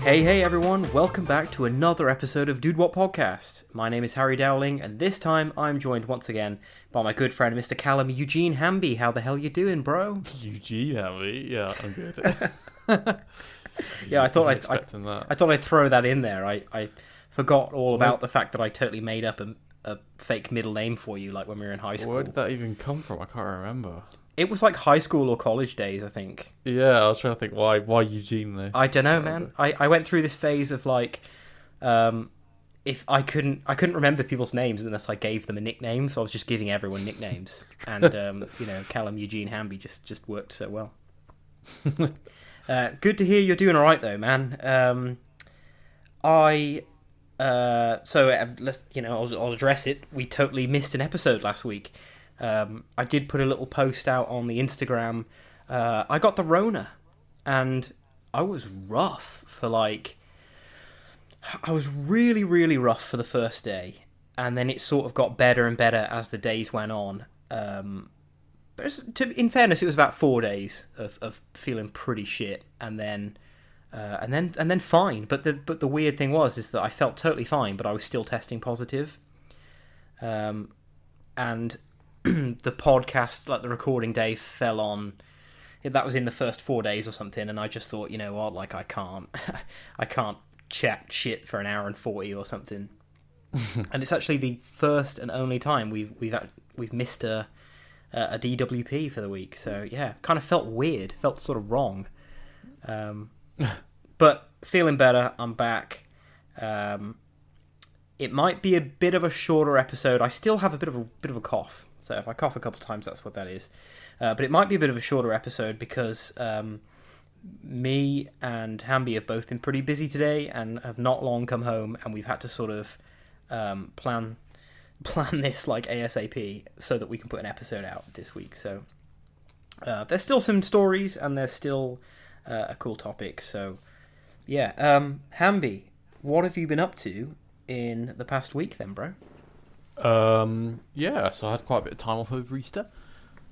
Hey everyone, welcome back to another episode of DudeWutPodcast. My name is Harry Dowling, and this time I'm joined once again by my good friend Mr Callum Hamby. How the hell you doing, bro? Eugene Hamby? Yeah, I'm good. Yeah, I thought I'd throw that in there. I forgot all about the fact that I totally made up a fake middle name for you, like when we were in high school. Where did that even come from? I can't remember. It was like high school or college days, I think. Yeah, I was trying to think why Eugene though. I don't know, man. I went through this phase of like, if I couldn't remember people's names unless I gave them a nickname, so I was just giving everyone nicknames, and Callum Eugene Hamby just worked so well. Good to hear you're doing all right though, man. I'll address it. We totally missed an episode last week. I did put a little post out on the Instagram. I got the Rona, and I was rough for I was really, really rough for the first day, and then it sort of got better and better as the days went on. But in fairness, it was about 4 days of feeling pretty shit, and then fine. But the weird thing is that I felt totally fine, but I was still testing positive. And the podcast, like the recording day, fell on. That was in the first 4 days or something, and I just thought, you know what, like I can't chat shit for an hour and 40 or something. And it's actually the first and only time we've missed a DWP for the week. So yeah, kind of felt weird, felt sort of wrong. But feeling better. I'm back. It might be a bit of a shorter episode. I still have a bit of a cough. So if I cough a couple of times, that's what that is. But it might be a bit of a shorter episode because me and Hamby have both been pretty busy today and have not long come home, and we've had to sort of plan this like ASAP so that we can put an episode out this week. So there's still some stories and there's still a cool topic. So yeah, Hamby, what have you been up to in the past week then, bro? Yeah, so I had quite a bit of time off over Easter,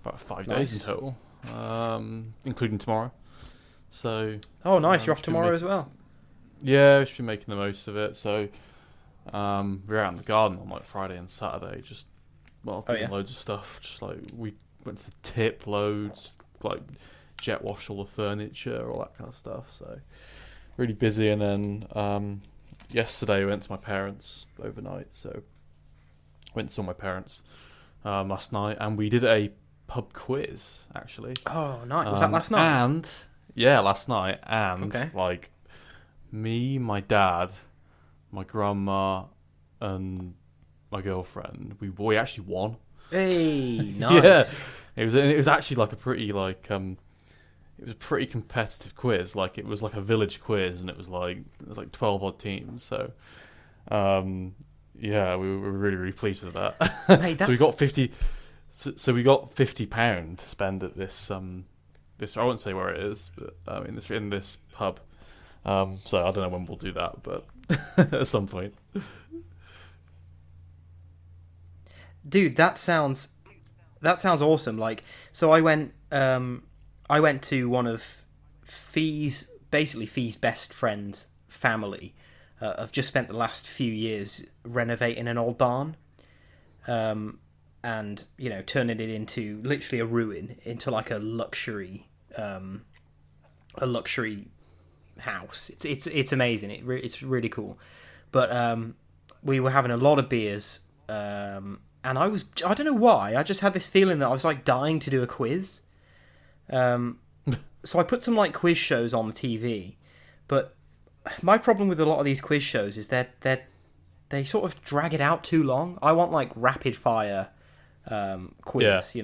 about 5 days in total, including tomorrow. So nice, you're off tomorrow as well. Yeah, we should be making the most of it. So we were out in the garden on like Friday and Saturday, just doing loads of stuff. Just like we went to the tip loads, like jet washed all the furniture, all that kind of stuff. So really busy. And then yesterday we went to my parents overnight. So went and saw my parents last night, and we did a pub quiz, actually. Oh, nice. Was that last night? And, yeah, last night. And, like, me, my dad, my grandma, and my girlfriend, we actually won. Hey, nice. Yeah. It was actually, like, a pretty, like, it was a pretty competitive quiz. Like, it was like a village quiz, and it was like 12 odd teams, so... yeah, we were really, really pleased with that. Mate, so we got 50. So we got £50 to spend at this. This I won't say where it is, but in this pub. So I don't know when we'll do that, but at some point. Dude, that sounds awesome. Like, so I went to one of Fee's best friend's family. I've just spent the last few years renovating an old barn, and turning it into literally a ruin into like a luxury house. It's amazing. It's really cool. But we were having a lot of beers, and I don't know why. I just had this feeling that I was like dying to do a quiz. So I put some like quiz shows on the TV, but my problem with a lot of these quiz shows is that they sort of drag it out too long. I want like rapid fire quiz,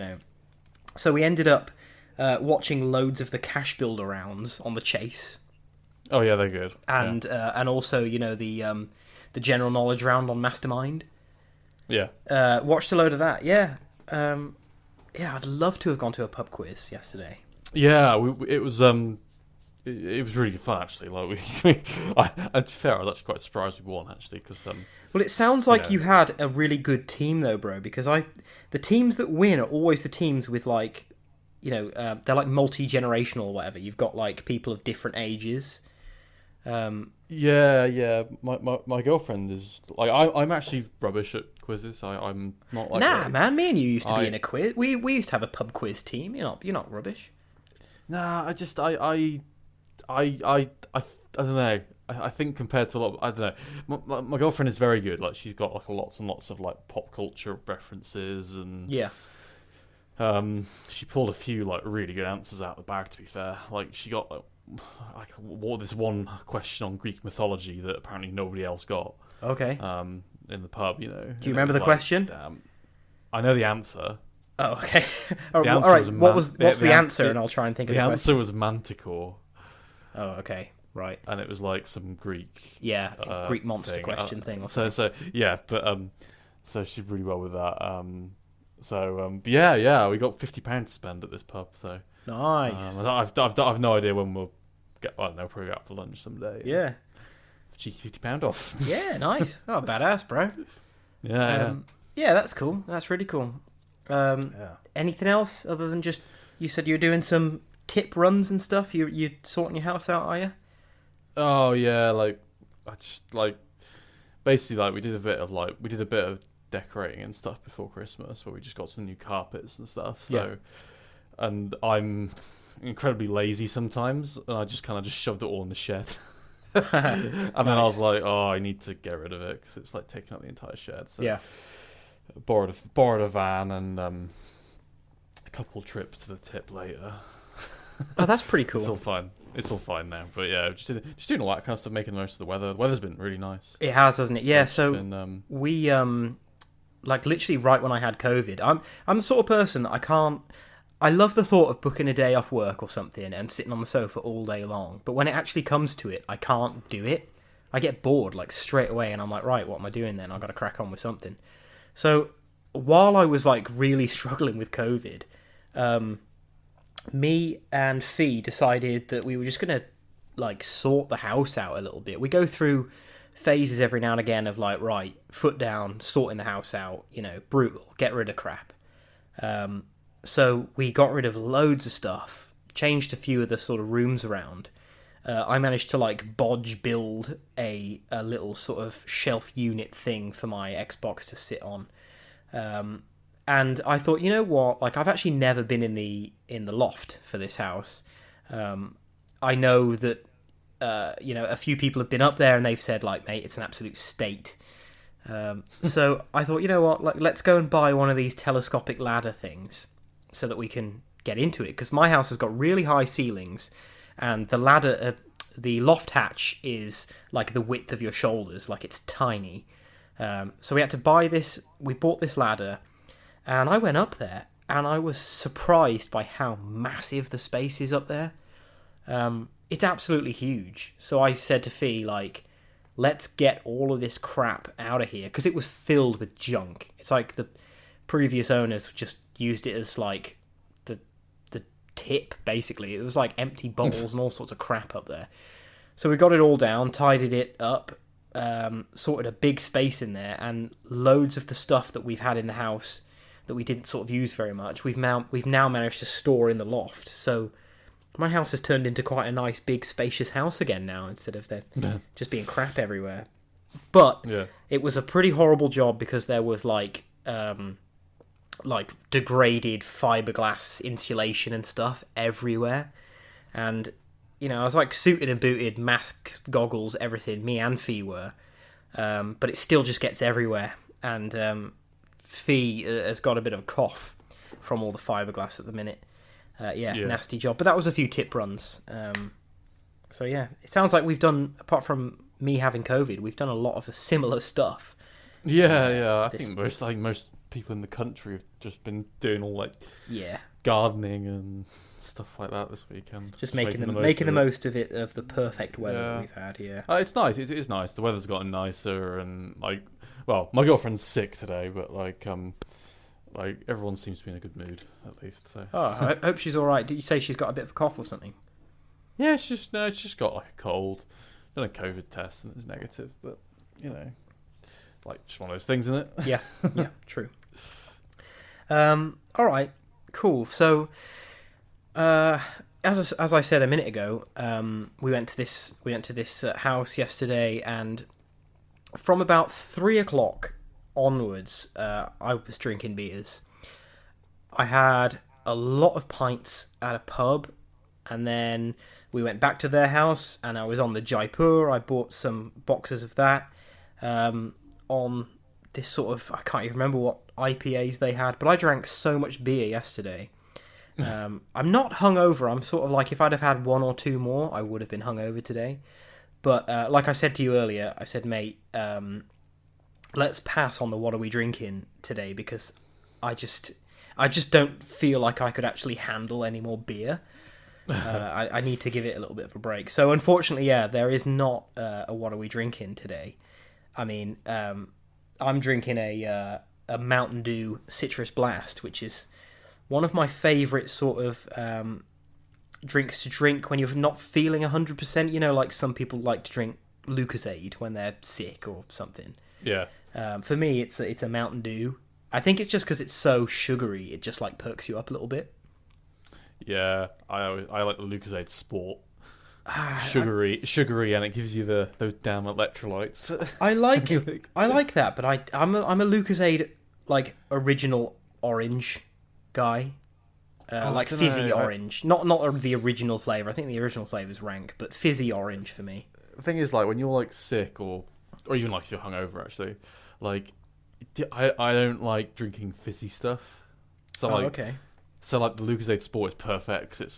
So we ended up watching loads of the Cash Builder rounds on the Chase. Oh yeah, they're good. And also the general knowledge round on Mastermind. Yeah. Watched a load of that. Yeah. I'd love to have gone to a pub quiz yesterday. Yeah, it was it was really fun actually. Like to be fair, I was actually quite surprised we won actually because well, it sounds like you had a really good team though, bro. Because the teams that win are always the teams with like, they're like multi-generational or whatever. You've got like people of different ages. Yeah. My girlfriend is like I'm actually rubbish at quizzes. I'm not like Nah, man. Me and you used to be in a quiz. We used to have a pub quiz team. You're not rubbish. Nah, I don't know. I think compared to a lot, I don't know. My girlfriend is very good. Like she's got like lots and lots of like pop culture references and yeah. She pulled a few like really good answers out of the bag. To be fair, like she got like this one question on Greek mythology that apparently nobody else got. Okay. In the pub, you know. Do you remember the question? I know the answer. Oh, okay. The answer all right. was What's the answer? And I'll try and think of the the answer was manticore. Oh, okay. Right. And it was like some Greek. Yeah, Greek monster question thing. So yeah, but so she did really well with that. But yeah, we got £50 to spend at this pub. So nice. I've no idea when we'll get. I don't know, probably out for lunch someday. Yeah. Cheeky £50 off. Yeah, nice. Oh, badass, bro. Yeah. Yeah, that's cool. That's really cool. Anything else other than just you said you were doing some tip runs and stuff? You sorting your house out, are you? Oh yeah, like I just like basically like we did a bit of decorating and stuff before Christmas, where we just got some new carpets and stuff. So, and I'm incredibly lazy sometimes, and I just kind of just shoved it all in the shed. And then I was like, oh, I need to get rid of it because it's like taking up the entire shed. So yeah, borrowed a van and a couple trips to the tip later. Oh, that's pretty cool. It's all fine now. But yeah, just doing all that kind of stuff, making the most of the weather. The weather's been really nice. It has, hasn't it? Yeah. So we like literally right when I had COVID, I'm the sort of person that I love the thought of booking a day off work or something and sitting on the sofa all day long. But when it actually comes to it, I can't do it. I get bored like straight away, and I'm like, right, what am I doing then? I've got to crack on with something. So while I was like really struggling with COVID, me and Fee decided that we were just gonna like sort the house out a little bit. We go through phases every now and again of like, right, foot down, sorting the house out, you know, brutal, get rid of crap. So we got rid of loads of stuff, changed a few of the sort of rooms around. I managed to like bodge build a little sort of shelf unit thing for my Xbox to sit on. And I thought, you know what? Like, I've actually never been in the loft for this house. I know that a few people have been up there and they've said, like, mate, it's an absolute state. So I thought, you know what? Like, let's go and buy one of these telescopic ladder things so that we can get into it. Because my house has got really high ceilings, and the ladder, the loft hatch is like the width of your shoulders, like it's tiny. So we had to buy this. We bought this ladder. And I went up there, and I was surprised by how massive the space is up there. It's absolutely huge. So I said to Fee, like, let's get all of this crap out of here, because it was filled with junk. It's like the previous owners just used it as, like, the tip, basically. It was like empty bottles and all sorts of crap up there. So we got it all down, tidied it up, sorted a big space in there, and loads of the stuff that we've had in the house that we didn't sort of use very much, we've now managed to store in the loft. So my house has turned into quite a nice, big, spacious house again now, instead of there just being crap everywhere. But it was a pretty horrible job, because there was like degraded fiberglass insulation and stuff everywhere. And, you know, I was like suited and booted, mask, goggles, everything, me and Fee were. But it still just gets everywhere. And Fee has got a bit of a cough from all the fiberglass at the minute. Nasty job. But that was a few tip runs. So yeah, it sounds like we've done, apart from me having COVID, we've done a lot of similar stuff. I think most people in the country have just been doing all like gardening and stuff like that this weekend. Just making the most of it, of the perfect weather that we've had. It's nice. It is nice. The weather's gotten nicer, and like, well, my girlfriend's sick today, but like everyone seems to be in a good mood at least. So. Oh, I hope she's all right. Did you say she's got a bit of a cough or something? Yeah, she's just got like a cold. Done a COVID test and it's negative, but you know, like just one of those things, isn't it? Yeah, true. All right, cool. So, as I said a minute ago, we went to this house yesterday, and from about 3 o'clock onwards, I was drinking beers. I had a lot of pints at a pub, and then we went back to their house, and I was on the Jaipur. I bought some boxes of that on this sort of, I can't even remember what IPAs they had, but I drank so much beer yesterday. I'm not hungover. I'm sort of like, if I'd have had one or two more, I would have been hungover today. But like I said to you earlier, I said, mate, let's pass on the what are we drinking today, because I just don't feel like I could actually handle any more beer. I need to give it a little bit of a break. So unfortunately, yeah, there is not a what are we drinking today. I mean, I'm drinking a Mountain Dew Citrus Blast, which is one of my favourite sort of drinks to drink when you're not feeling 100%. You know, like some people like to drink Lucozade when they're sick or something. Yeah. For me, it's a Mountain Dew. I think it's just because it's so sugary, it just like perks you up a little bit. Yeah, I like the Lucozade Sport. Sugary, and it gives you those damn electrolytes. I like that, but I'm a Lucozade like original orange guy, like fizzy orange, not the original flavor. I think the original flavor is rank, but fizzy orange for me. The thing is, like when you're like sick or even like if you're hungover, actually, like I don't like drinking fizzy stuff. So okay. So like the Lucozade Sport is perfect 'cause it's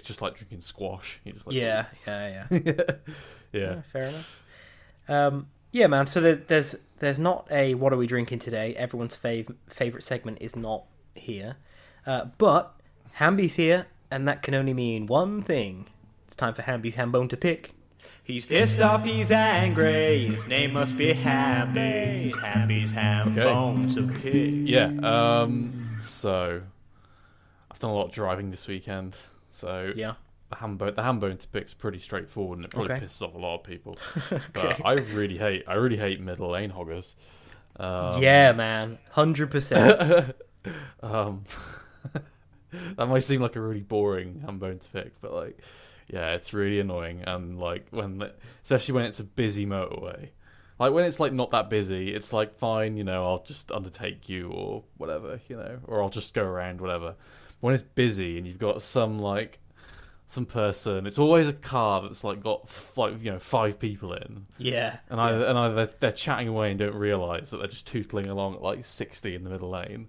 just like drinking squash. You just like, yeah. Yeah. Fair enough. Yeah, man. So there's not a what are we drinking today. Everyone's favorite segment is not here, but Hamby's here, and that can only mean one thing. It's time for Hamby's Hambone to pick. He's pissed off, he's angry, his name must be Hamby. It's Hamby's Hambone to pick. Yeah. So I've done a lot of driving this weekend. So yeah. The Hambone to pick's pretty straightforward, and it probably pisses off a lot of people. Okay. But I really hate middle lane hoggers. Yeah, man, 100%. That might seem like a really boring Hambone to pick, but like, yeah, it's really annoying. And like especially when it's a busy motorway, like when it's like not that busy, it's like fine, you know, I'll just undertake you or whatever, you know, or I'll just go around, whatever. When it's busy and you've got some person, it's always a car that's like got 5 people in. Yeah. And either they're chatting away and don't realise that they're just tootling along at like 60 in the middle lane.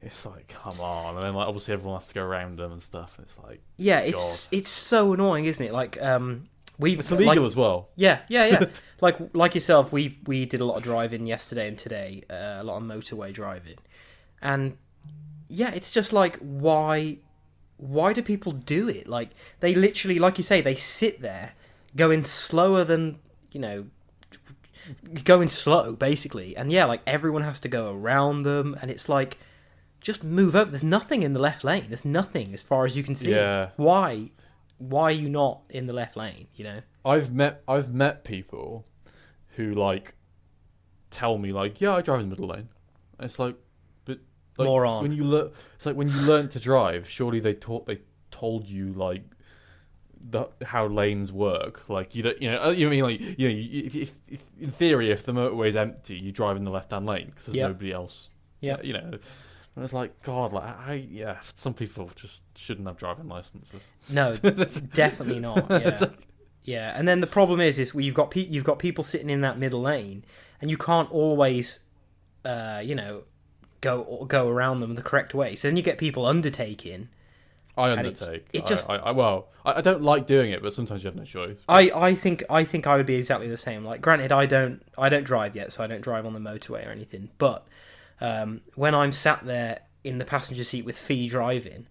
It's like, come on. And then like obviously everyone has to go around them and stuff. It's like, yeah, it's so annoying, isn't it? Like it's illegal as well. Yeah. like yourself, we did a lot of driving yesterday and today, a lot of motorway driving, and yeah, it's just like why do people do it? Like they literally, like you say, they sit there going slower than, you know, going slow basically, and yeah, like everyone has to go around them, and it's like, just move up. There's nothing in the left lane. There's nothing as far as you can see. Yeah. Why are you not in the left lane? You know. I've met people who like tell me like, yeah, I drive in the middle lane. And it's like, but like, moron. It's like when you learn to drive, surely they told you like how lanes work. Like you don't, you know what I mean, like, you know, if in theory, if the motorway is empty, you drive in the left hand lane because there's nobody else. Yeah. You know. And it's like, God, like some people just shouldn't have driving licenses. No, definitely not. Yeah. Yeah, and then the problem is you've got people sitting in that middle lane, and you can't always, you know, go around them the correct way. So then you get people undertaking. I undertake. I don't like doing it, but sometimes you have no choice. I think I would be exactly the same. Like, granted, I don't drive yet, so I don't drive on the motorway or anything. But when I'm sat there in the passenger seat with Fee driving,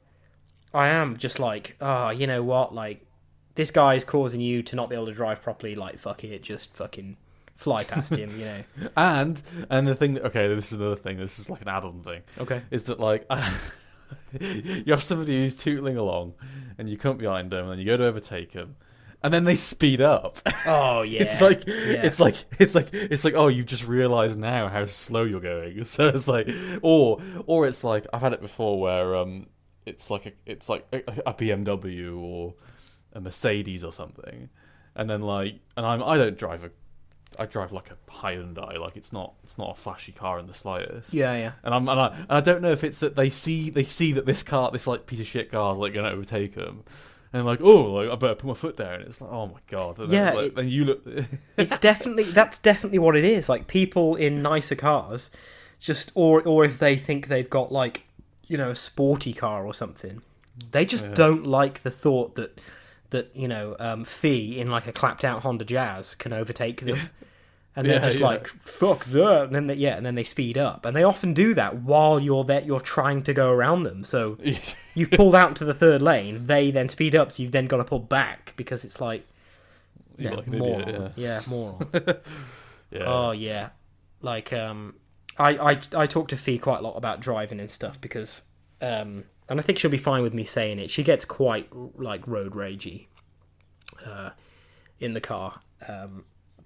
I am just like, you know what? Like, this guy's causing you to not be able to drive properly. Like, fuck it, just fucking fly past him, you know. And the thing, this is another thing. This is like an add-on thing. Okay. Is that like you have somebody who's tootling along, and you come behind them, and you go to overtake them, and then they speed up. Oh yeah. It's like oh, you've just realised now how slow you're going. So it's like, or it's like, I've had it before where it's like a BMW or a Mercedes or something, and then I don't drive I drive like a Hyundai, like it's not a flashy car in the slightest. Yeah. And I don't know if it's that they see that this like piece of shit car is like going to overtake them, and like, oh, like, I better put my foot down. And it's like, oh my god. And yeah. Then you look. That's definitely what it is. Like people in nicer cars, just or if they think they've got like, you know, a sporty car or something, they just don't like the thought that you know, Fee in like a clapped out Honda Jazz can overtake them. And they're just like, fuck that, and then they speed up, and they often do that while you're trying to go around them. So you've pulled out to the third lane, they then speed up, so you've then got to pull back because it's like, moron. Moron. Yeah. Oh yeah, like I talk to Fee quite a lot about driving and stuff because and I think she'll be fine with me saying it. She gets quite like road ragey in the car,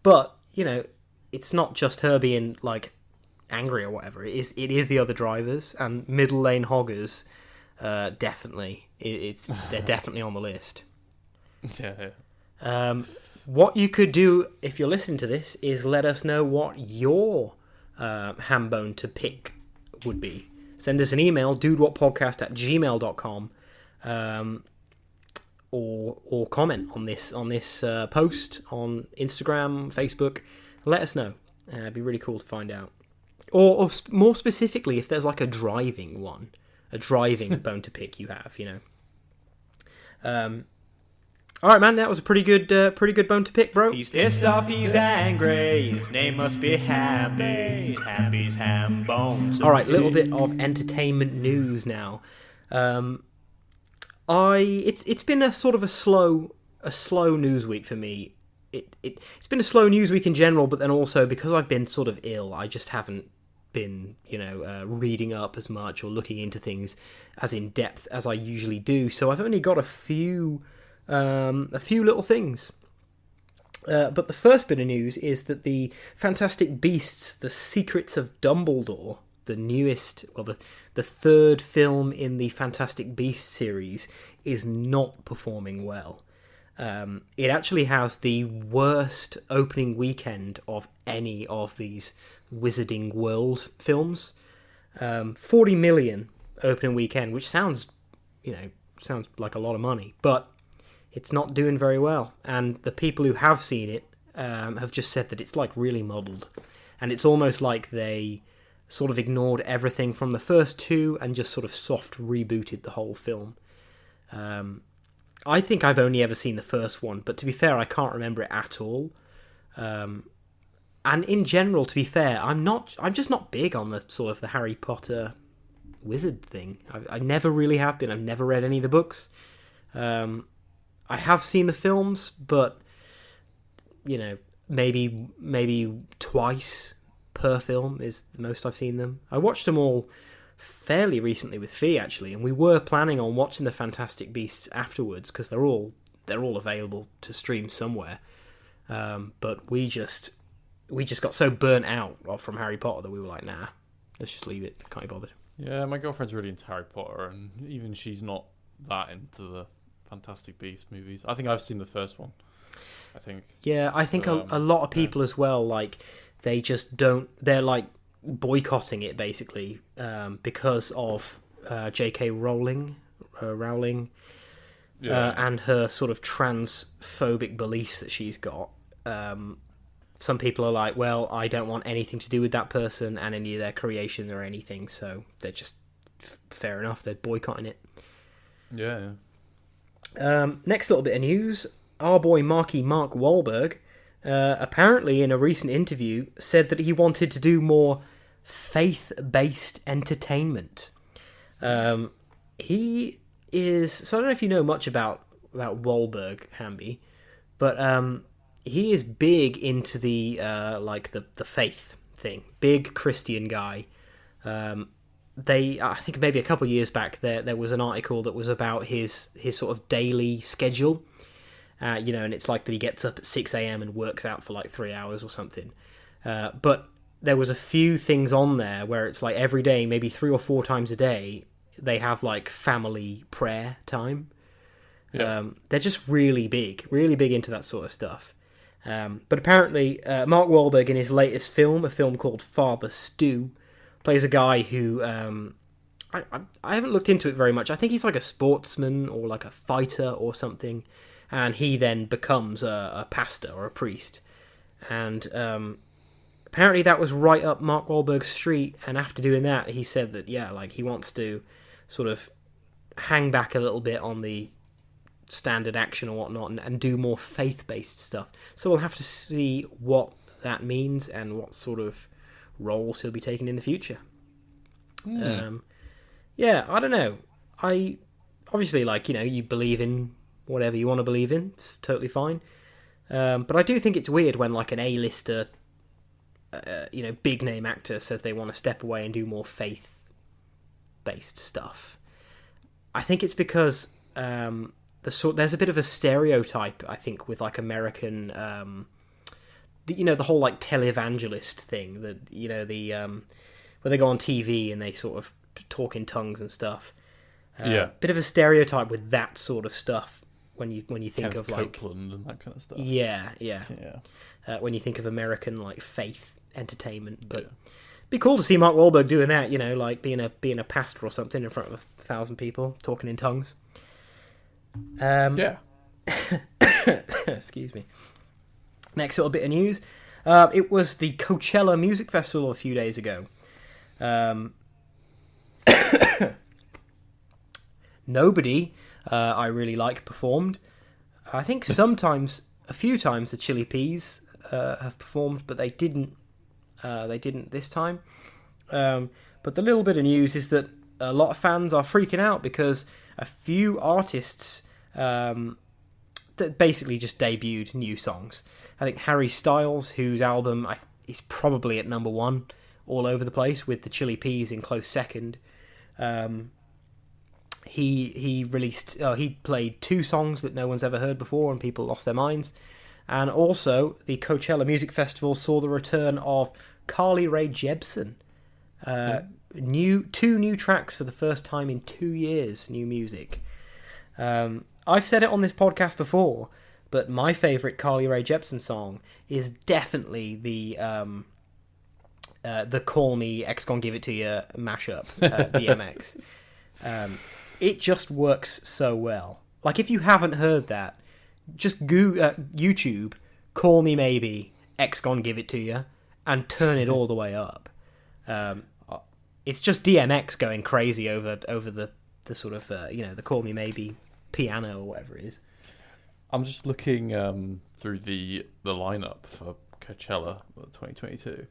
but you know. It's not just her being like angry or whatever. It is the other drivers and middle lane hoggers. Definitely, they're definitely on the list. Yeah. What you could do if you're listening to this is let us know what your Hambone to pick would be. Send us an email, dudewutpodcast@gmail.com, or comment on this post on Instagram, Facebook. Let us know. It'd be really cool to find out. Or more specifically, if there's like a driving one, a driving bone to pick you have, you know. All right, man, that was a pretty good bone to pick, bro. He's pissed off, he's angry. His name must be Hamby. Hamby's Hambone. All right, little bit of entertainment news now. It's been a sort of a slow news week for me. It's been a slow news week in general, but then also because I've been sort of ill, I just haven't been, you know, reading up as much or looking into things as in depth as I usually do. So I've only got a few little things. But the first bit of news is that the Fantastic Beasts: The Secrets of Dumbledore, the newest, the third film in the Fantastic Beasts series, is not performing well. It actually has the worst opening weekend of any of these Wizarding World films. 40 million opening weekend, which sounds like a lot of money, but it's not doing very well. And the people who have seen it have just said that it's like really muddled, and it's almost like they sort of ignored everything from the first two and just sort of soft rebooted the whole film. I think I've only ever seen the first one, but to be fair, I can't remember it at all. And in general, to be fair, I'm just not big on the sort of the Harry Potter wizard thing. I never really have been. I've never read any of the books. I have seen the films, but you know, maybe twice per film is the most I've seen them. I watched them all fairly recently with Fee, actually, and we were planning on watching the Fantastic Beasts afterwards because they're all available to stream somewhere. But we just got so burnt out from Harry Potter that we were like, nah, let's just leave it. Can't be bothered. Yeah, my girlfriend's really into Harry Potter, and even she's not that into the Fantastic Beasts movies. I think I've seen the first one. Yeah, I think a lot of people as well, like, they just don't. They're like boycotting it basically because of J.K. Rowling and her sort of transphobic beliefs that she's got. Some people are like, well, I don't want anything to do with that person and any of their creation or anything, so they're just fair enough, they're boycotting it. Yeah. Next little bit of news, our boy Mark Wahlberg apparently in a recent interview said that he wanted to do more faith-based entertainment. He is, so I don't know if you know much about Wahlberg, Hamby, but he is big into the the faith thing. Big Christian guy. I think maybe a couple of years back there was an article that was about his sort of daily schedule. And it's like that he gets up at 6 a.m. and works out for like 3 hours or something. But there was a few things on there where it's like every day, maybe 3 or 4 times a day, they have like family prayer time. Yeah. They're just really big into that sort of stuff. But apparently, Mark Wahlberg in his latest film, a film called Father Stu, plays a guy who I haven't looked into it very much. I think he's like a sportsman or like a fighter or something, and he then becomes a pastor or a priest. And apparently that was right up Mark Wahlberg's street. And after doing that, he said that like he wants to sort of hang back a little bit on the standard action or whatnot and do more faith-based stuff. So we'll have to see what that means and what sort of roles he'll be taking in the future. I don't know. I obviously, like, you believe in whatever you want to believe in. It's totally fine. But I do think it's weird when like an A-lister, big name actor says they want to step away and do more faith-based stuff. I think it's because there's a bit of a stereotype, I think, with like American, the whole like televangelist thing that where they go on TV and they sort of talk in tongues and stuff. Bit of a stereotype with that sort of stuff when you think Kenneth of like Copeland and that kind of stuff. Yeah. When you think of American like faith entertainment, but be cool to see Mark Wahlberg doing that. Like being a pastor or something in front of 1,000 people talking in tongues. Excuse me. Next little bit of news. It was the Coachella Music Festival a few days ago. Nobody I really like performed. I think a few times the Chili Peas have performed, but they didn't this time. But the little bit of news is that a lot of fans are freaking out because a few artists basically just debuted new songs. I think Harry Styles, whose album is probably at number 1 all over the place, with the Chili Peas in close second. He played 2 songs that no one's ever heard before and people lost their minds. And also, the Coachella Music Festival saw the return of Carly Rae Jepsen. 2 new tracks for the first time in 2 years, new music. I've said it on this podcast before, but my favourite Carly Rae Jepsen song is definitely the Call Me X Gon Give It To You mashup, DMX. It just works so well. Like, if you haven't heard that, just YouTube Call Me Maybe X Gon Give It To You and turn it all the way up. It's just DMX going crazy over the sort of the Call Me Maybe piano or whatever it is. I'm just looking through the lineup for Coachella 2022.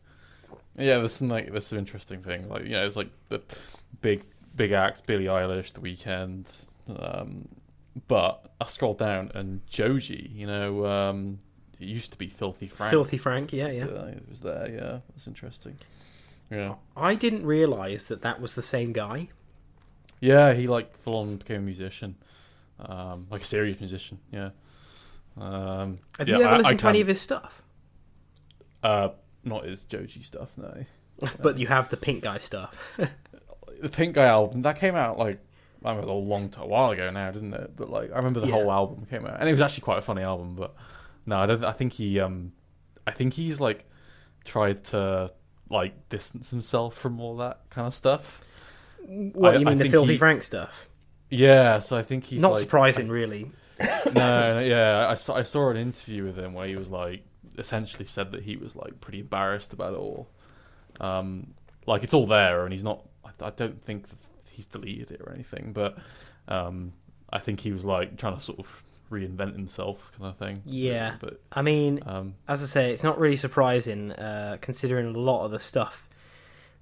Yeah, there's some interesting thing. Like, it's like the big acts, Billie Eilish, The Weeknd. But I scrolled down and Joji, it used to be Filthy Frank. Filthy Frank, yeah. It was there, yeah. That's interesting. Yeah. I didn't realise that was the same guy. Yeah, he like full on became a musician. Like a serious musician, yeah. Have you ever listened to any of his stuff? Not his Joji stuff, no. But you have the Pink Guy stuff. The Pink Guy album, that came out like, I remember a while ago now, didn't it? But like, I remember the whole album came out, and it was actually quite a funny album. But no, I think he's like tried to like distance himself from all that kind of stuff. What, you mean the Filthy Frank stuff? Yeah, so I think he's not surprising, really. No, yeah, I saw an interview with him where he was like essentially said that he was like pretty embarrassed about it all. Like, it's all there, and he's not. I don't think he's deleted it or anything, but I think he was like trying to sort of reinvent himself, kind of thing. Yeah, but I mean, as I say, it's not really surprising considering a lot of the stuff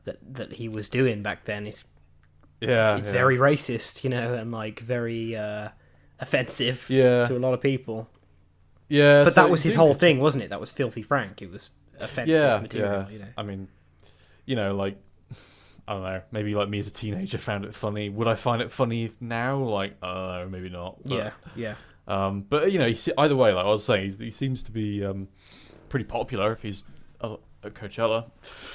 that he was doing back then. It's very racist, and like very offensive to a lot of people. Yeah, but that was his whole thing, wasn't it? That was Filthy Frank. It was offensive material. Yeah. I mean, like, I don't know. Maybe like me as a teenager found it funny. Would I find it funny now? Like, I don't know. Maybe not. But, yeah. But either way, like I was saying, he seems to be pretty popular if he's at Coachella.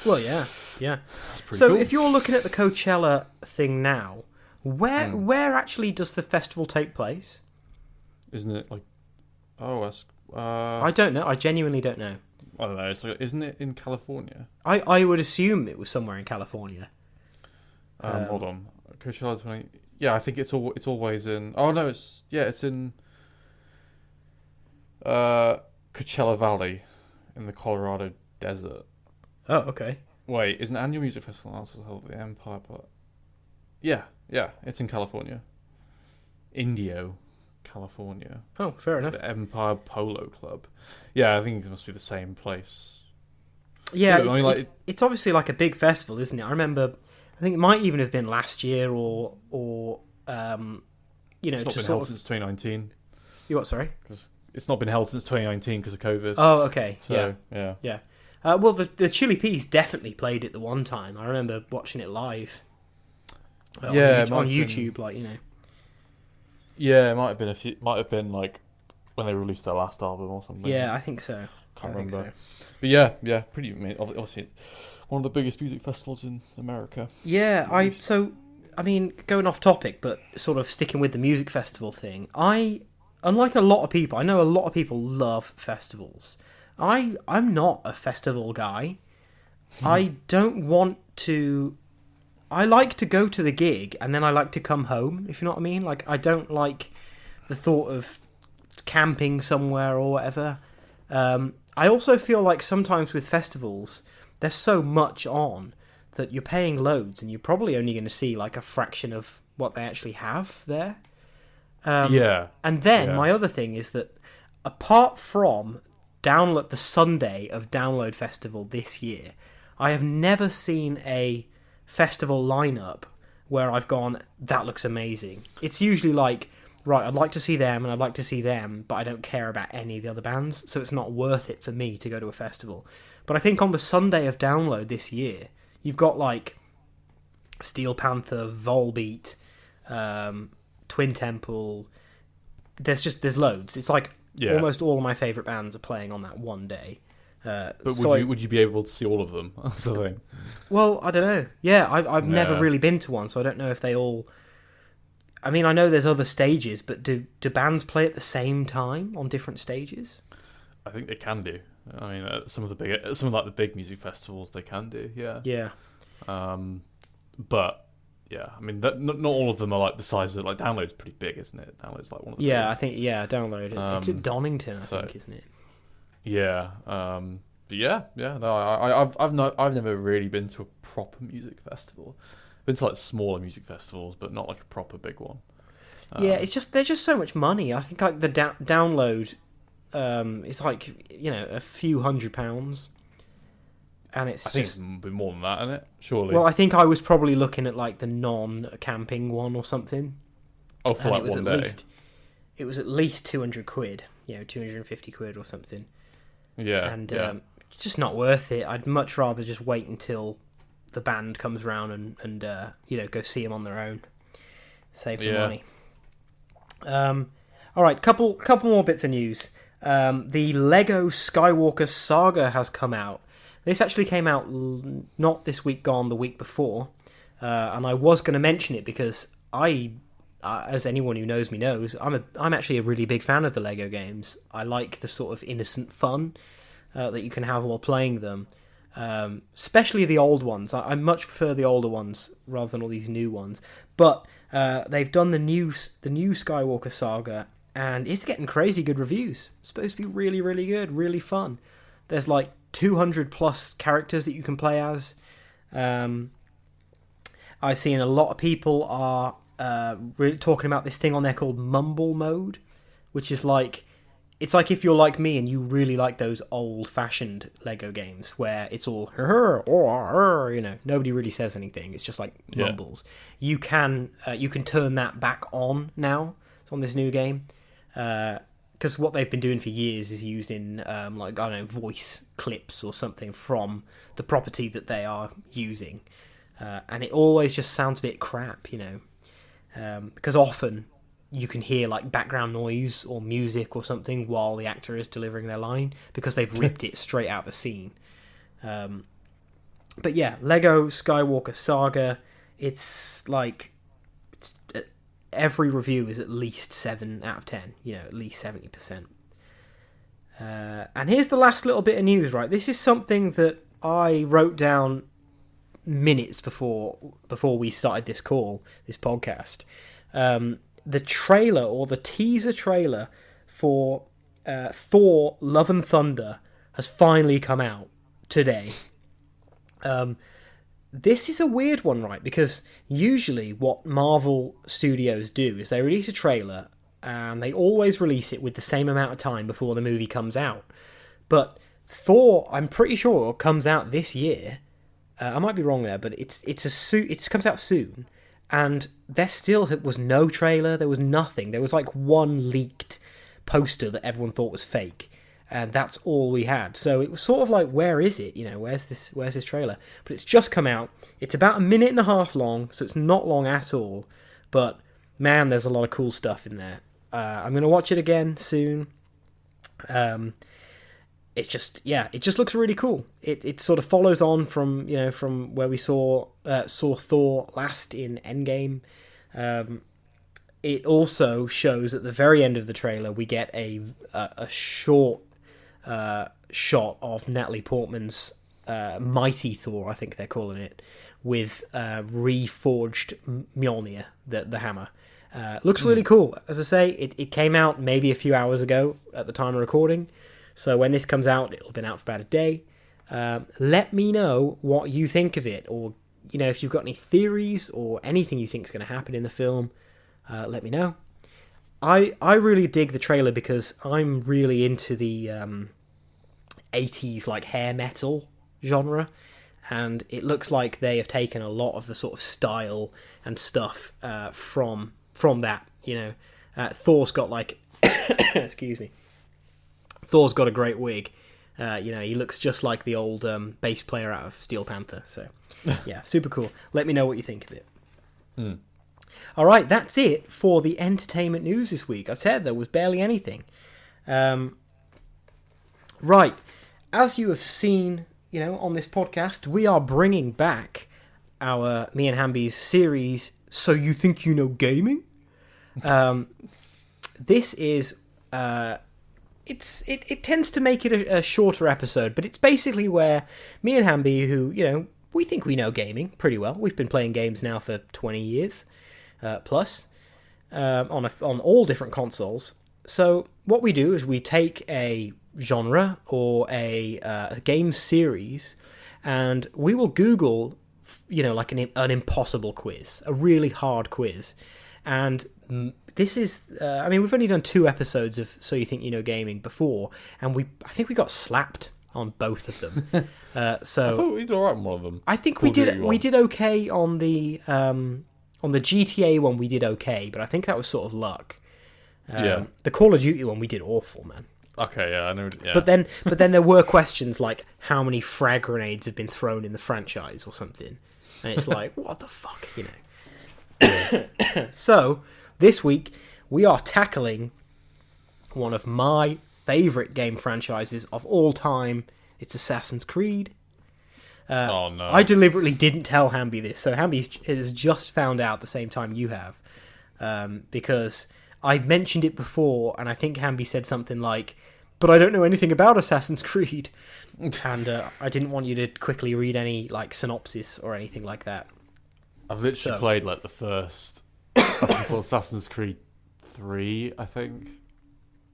Well, yeah. That's pretty So cool. if you're looking at the Coachella thing now, Where actually does the festival take place? Isn't it like? Oh, that's. I don't know. I genuinely don't know. I don't know. It's like, isn't it in California? I would assume it was somewhere in California. Hold on, Coachella 20. Yeah, I think it's always in. Oh no, it's in. Coachella Valley, in the Colorado desert. Oh, okay. Wait, is an annual music festival also held at the Empire Park? Yeah, it's in California. Indio, California. Oh, fair enough. The Empire Polo Club. Yeah, I think it must be the same place. Yeah, it's obviously like a big festival, isn't it? I remember, I think it might even have been last year or it's not been held since 2019. You what? Sorry. It's not been held since 2019 because of COVID. Oh, okay. So, yeah. Well, the Chili Peas definitely played it the one time. I remember watching it live. On YouTube, like, you know. Yeah, it might have been like when they released their last album or something. Yeah, I think so. Can't remember. So. But yeah, pretty amazing. Obviously, it's one of the biggest music festivals in America. Yeah, I mean, going off topic, but sort of sticking with the music festival thing. Unlike a lot of people, I know a lot of people love festivals. I'm not a festival guy. I don't want to... I like to go to the gig, and then I like to come home, if you know what I mean. Like, I don't like the thought of camping somewhere or whatever. I also feel like sometimes with festivals, there's so much on that you're paying loads, and you're probably only going to see like a fraction of what they actually have there. And then my other thing is that apart from the Sunday of Download Festival this year, I have never seen a festival lineup where I've gone, that looks amazing. It's usually like, right, I'd like to see them and I'd like to see them, but I don't care about any of the other bands, so it's not worth it for me to go to a festival. But I think on the Sunday of Download this year, you've got like Steel Panther, Volbeat, Twin Temple. There's loads. It's like almost all of my favourite bands are playing on that one day. But would you be able to see all of them? That's the thing. Well, I don't know. Yeah, I've never really been to one, so I don't know if they all... I mean, I know there's other stages, but do bands play at the same time on different stages? I think they can do. I mean, some of the big music festivals they can do. Yeah. Yeah. But yeah, I mean, not all of them are like the size of like Download's pretty big, isn't it? Download's like one of the biggest. I think Download. It's at Donington, I think, isn't it? Yeah. But yeah. No, I've never really been to a proper music festival. Been to like smaller music festivals, but not like a proper big one. There's just so much money. I think like the Download, it's like, you know, a few £100, and I think it's a bit more than that, isn't it? Surely. Well, I think I was probably looking at like the non-camping one or something. Oh, for like one day. It was at least £200, 250 quid or something. Yeah, and it's just not worth it. I'd much rather just wait until the band comes round and go see them on their own, save the money. All right, couple more bits of news. The Lego Skywalker Saga has come out. This actually came out not this week gone, the week before, and I was going to mention it because as anyone who knows me knows, I'm actually a really big fan of the Lego games. I like the sort of innocent fun that you can have while playing them, especially the old ones. I much prefer the older ones rather than all these new ones. But they've done the new Skywalker Saga, and it's getting crazy good reviews. It's supposed to be really, really good, really fun. There's like 200 plus characters that you can play as. I've seen a lot of people are really talking about this thing on there called Mumble Mode, which is like, it's like if you're like me and you really like those old-fashioned Lego games where it's all nobody really says anything. It's just like mumbles. You can turn that back on now. It's on this new game. Because what they've been doing for years is using voice clips or something from the property that they are using, and it always just sounds a bit crap, because often you can hear like background noise or music or something while the actor is delivering their line because they've ripped it straight out of the scene. But yeah, Lego Skywalker Saga, it's every review is at least 7 out of 10. At least 70%. And here's the last little bit of news, right? This is something that I wrote down minutes before we started this podcast. The trailer, or the teaser trailer for Thor: Love and Thunder has finally come out today. This is a weird one, right? Because usually what Marvel Studios do is they release a trailer and they always release it with the same amount of time before the movie comes out. But Thor, I'm pretty sure, comes out this year. I might be wrong there, but it comes out soon. And there still was no trailer. There was nothing. There was like one leaked poster that everyone thought was fake, and that's all we had. So it was sort of like, where is it? Where's this trailer? But it's just come out. It's about a minute and a half long, so it's not long at all. But man, there's a lot of cool stuff in there. I'm gonna watch it again soon. It just looks really cool. It sort of follows on from where we saw Thor last in Endgame. It also shows at the very end of the trailer we get a short shot of Natalie Portman's Mighty Thor, I think they're calling it, with reforged Mjolnir, the hammer. Looks really cool. As I say, it came out maybe a few hours ago at the time of recording. So when this comes out, it'll have been out for about a day. Let me know what you think of it, or if you've got any theories or anything you think is going to happen in the film. Let me know. I really dig the trailer because I'm really into the 80s like hair metal genre, and it looks like they have taken a lot of the sort of style and stuff from that. Thor's got like excuse me. Thor's got a great wig. He looks just like the old bass player out of Steel Panther. So, yeah, super cool. Let me know what you think of it. All right, that's it for the entertainment news this week. I said there was barely anything. Right, as you have seen, on this podcast, we are bringing back me and Hamby's series, So You Think You Know Gaming? This is... It tends to make it a shorter episode, but it's basically where me and Hamby, who, we think we know gaming pretty well. We've been playing games now for 20 years plus on all different consoles. So what we do is we take a genre or a game series, and we will Google, like an impossible quiz, a really hard quiz. And this is, we've only done 2 episodes of So You Think You Know Gaming before, and I think we got slapped on both of them. So I thought we did alright on one of them. I think we did okay on the GTA one. We did okay, but I think that was sort of luck. The Call of Duty one we did awful, man. Okay, yeah, I know. Yeah. But then there were questions like how many frag grenades have been thrown in the franchise or something, and it's like, what the fuck, So this week we are tackling one of my favourite game franchises of all time. It's Assassin's Creed. Oh no! I deliberately didn't tell Hamby this, so Hamby has just found out the same time you have, because I mentioned it before, and I think Hamby said something like, "But I don't know anything about Assassin's Creed," and I didn't want you to quickly read any like synopsis or anything like that. I've literally played like the first up until Assassin's Creed 3, I think.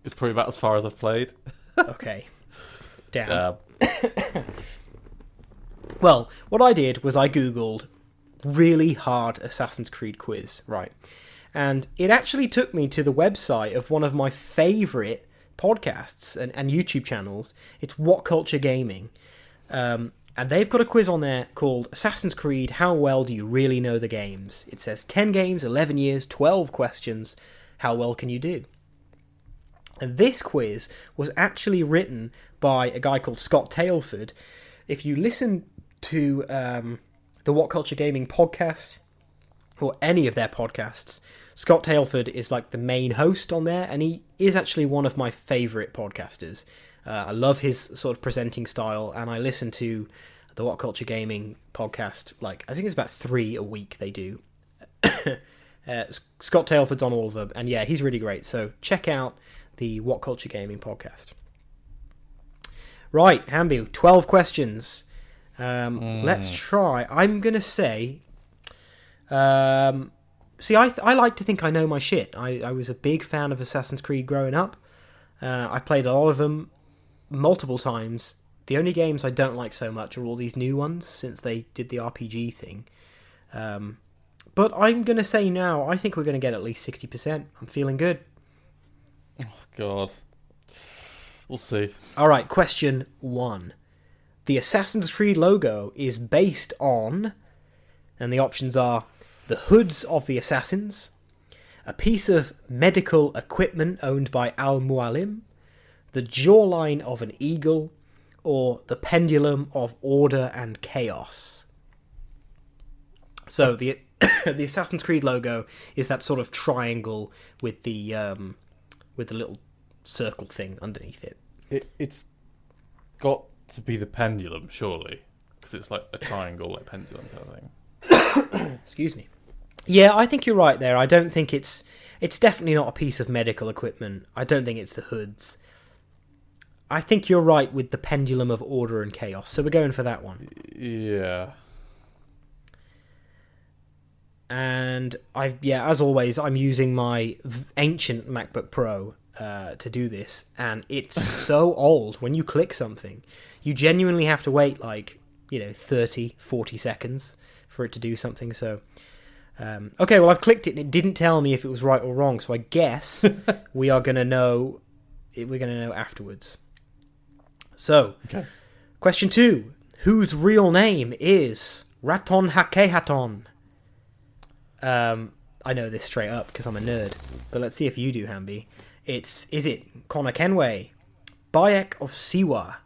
It's probably about as far as I've played. Okay. Damn. Well, what I did was I googled really hard Assassin's Creed quiz, right? And it actually took me to the website of one of my favourite podcasts and YouTube channels. It's What Culture Gaming. And they've got a quiz on there called Assassin's Creed, How Well Do You Really Know the Games? It says 10 games, 11 years, 12 questions. How well can you do? And this quiz was actually written by a guy called Scott Tailford. If you listen to the What Culture Gaming podcast, or any of their podcasts, Scott Tailford is like the main host on there, and he is actually one of my favourite podcasters. I love his sort of presenting style, and I listen to the What Culture Gaming podcast, like, I think it's about 3 a week they do. Scott Tailford's on all of them, and yeah, he's really great. So check out the What Culture Gaming podcast. Right, Hamby, 12 questions. Let's try. I'm going to say... see, I like to think I know my shit. I was a big fan of Assassin's Creed growing up. I played a lot of them multiple times. The only games I don't like so much are all these new ones, since they did the RPG thing. But I'm going to say now, I think we're going to get at least 60%. I'm feeling good. Oh, God. We'll see. All right, question 1. The Assassin's Creed logo is based on... And the options are the hoods of the assassins, a piece of medical equipment owned by Al-Mualim, the jawline of an eagle, or the pendulum of order and chaos. So the the Assassin's Creed logo is that sort of triangle with the little circle thing underneath it. It's got to be the pendulum, surely, because it's like a triangle, like pendulum kind of thing. Excuse me. Yeah, I think you're right there. I don't think it's definitely not a piece of medical equipment. I don't think it's the hoods. I think you're right with the pendulum of order and chaos. So we're going for that one. Yeah. And as always, I'm using my ancient MacBook Pro to do this, and it's so old. When you click something, you genuinely have to wait 30, 40 seconds for it to do something. So okay, well, I've clicked it and it didn't tell me if it was right or wrong, so I guess we're going to know afterwards. So, okay. Question 2. Whose real name is Raton Hakehaton? I know this straight up because I'm a nerd, but let's see if you do, Hamby. Is it Connor Kenway, Bayek of Siwa,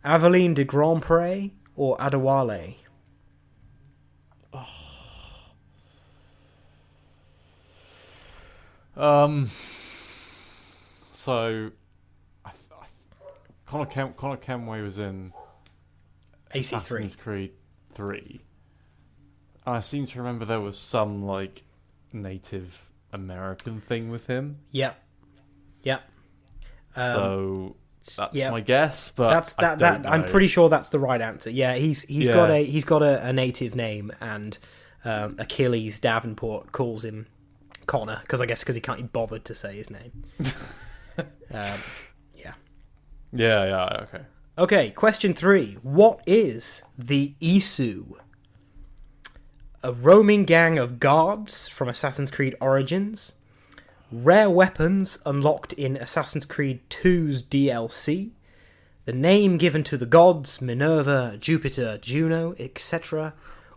Aveline de Grand Pré, or Adewale? So, Connor Kenway was in AC3. Assassin's Creed 3. And I seem to remember there was some, Native American thing with him. Yep. So, that's my guess, but I don't know. I'm pretty sure that's the right answer. Yeah, he's got a native name, and Achilles Davenport calls him Connor, because he can't be bothered to say his name. Yeah, okay. Okay, question 3. What is the Isu? A roaming gang of guards from Assassin's Creed Origins, rare weapons unlocked in Assassin's Creed 2's DLC, the name given to the gods, Minerva, Jupiter, Juno, etc.,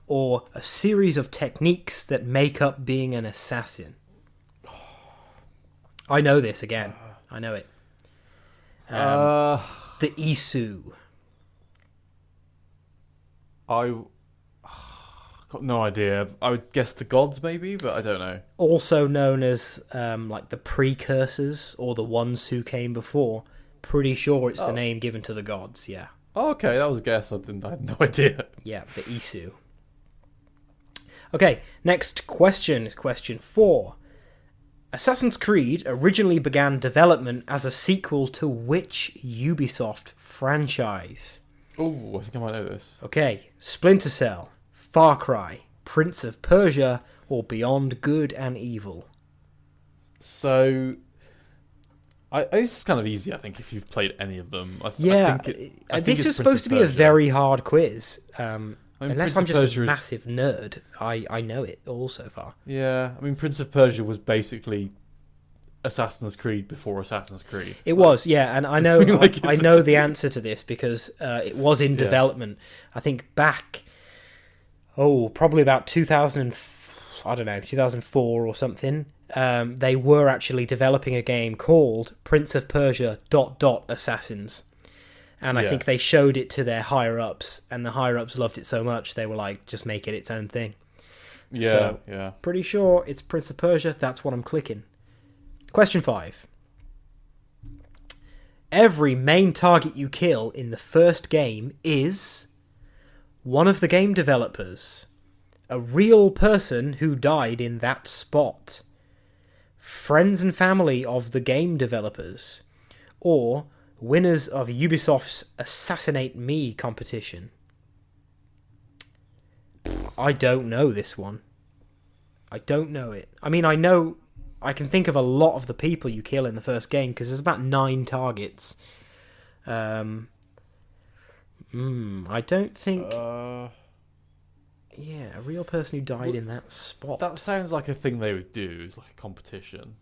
or a series of techniques that make up being an assassin. I know this again. I know it. The Isu. I got no idea. I would guess the gods, maybe, but I don't know. Also known as the precursors, or the ones who came before. Pretty sure it's the name given to the gods. Yeah. Oh, okay, that was a guess. I had no idea. Yeah, the Isu. Okay, next question is question 4. Assassin's Creed originally began development as a sequel to which Ubisoft franchise? Oh, I think I might know this. Okay, Splinter Cell, Far Cry, Prince of Persia, or Beyond Good and Evil? So, this is kind of easy, I think, if you've played any of them. I think this is supposed to be a very hard quiz. Unless I'm just a massive nerd, I know it all so far. Yeah, Prince of Persia was basically Assassin's Creed before Assassin's Creed. It was, yeah, and I know I know the answer to this because it was in development. I think back, probably about 2004 or something. They were actually developing a game called Prince of Persia ... Assassins. And I think they showed it to their higher-ups, and the higher-ups loved it so much, they were like, just make it its own thing. Yeah. Pretty sure it's Prince of Persia. That's what I'm clicking. Question 5. Every main target you kill in the first game is one of the game developers, A real person who died in that spot. Friends and family of the game developers. Or winners of Ubisoft's Assassinate Me competition. I don't know this one. I don't know it. I mean, I can think of a lot of the people you kill in the first game, because there's about 9 targets. I don't think... Yeah, a real person who died in that spot. That sounds like a thing they would do, is like a competition.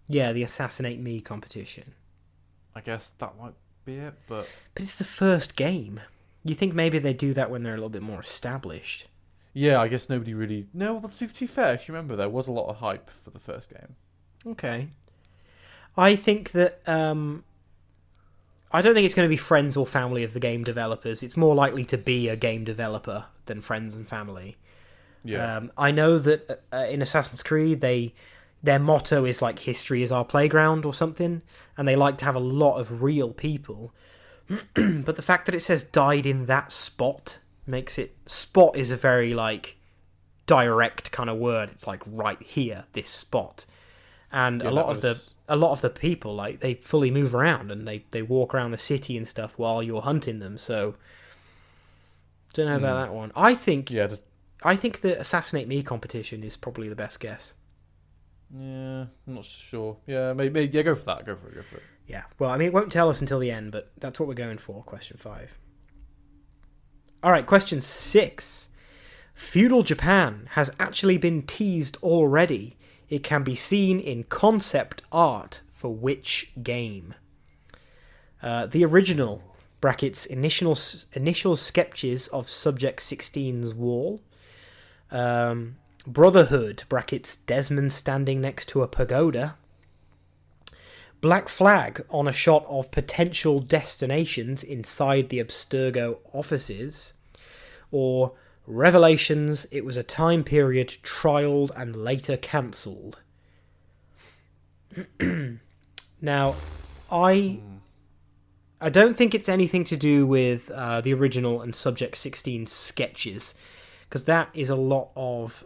Yeah, the Assassinate Me competition. I guess that might be it, but... But it's the first game. You think maybe they do that when they're a little bit more established. Yeah, I guess nobody really... No, but to be fair, if you remember, there was a lot of hype for the first game. Okay. I think that... I don't think it's going to be friends or family of the game developers. It's more likely to be a game developer than friends and family. Yeah. I know that in Assassin's Creed, their motto is like, history is our playground or something, and they like to have a lot of real people. But the fact that it says died in that spot makes it... Spot is a very, like, direct kind of word. It's like, right here, this spot. And a lot of the people, like, they fully move around and they walk around the city and stuff while you're hunting them. So don't know about that one. I think the Assassinate Me competition is probably the best guess. Yeah, I'm not sure. Yeah, maybe yeah, go for that. Go for it. Yeah. Well, I mean, it won't tell us until the end, but that's what we're going for. Question 5. All right, question 6. Feudal Japan has actually been teased already. It can be seen in concept art for which game? The original, brackets, initial sketches of Subject 16's wall. Brotherhood, brackets, Desmond standing next to a pagoda. Black Flag on a shot of potential destinations inside the Abstergo offices. Or Revelations, it was a time period trialed and later cancelled. Now, I don't think it's anything to do with the original and Subject 16 sketches, because that is a lot of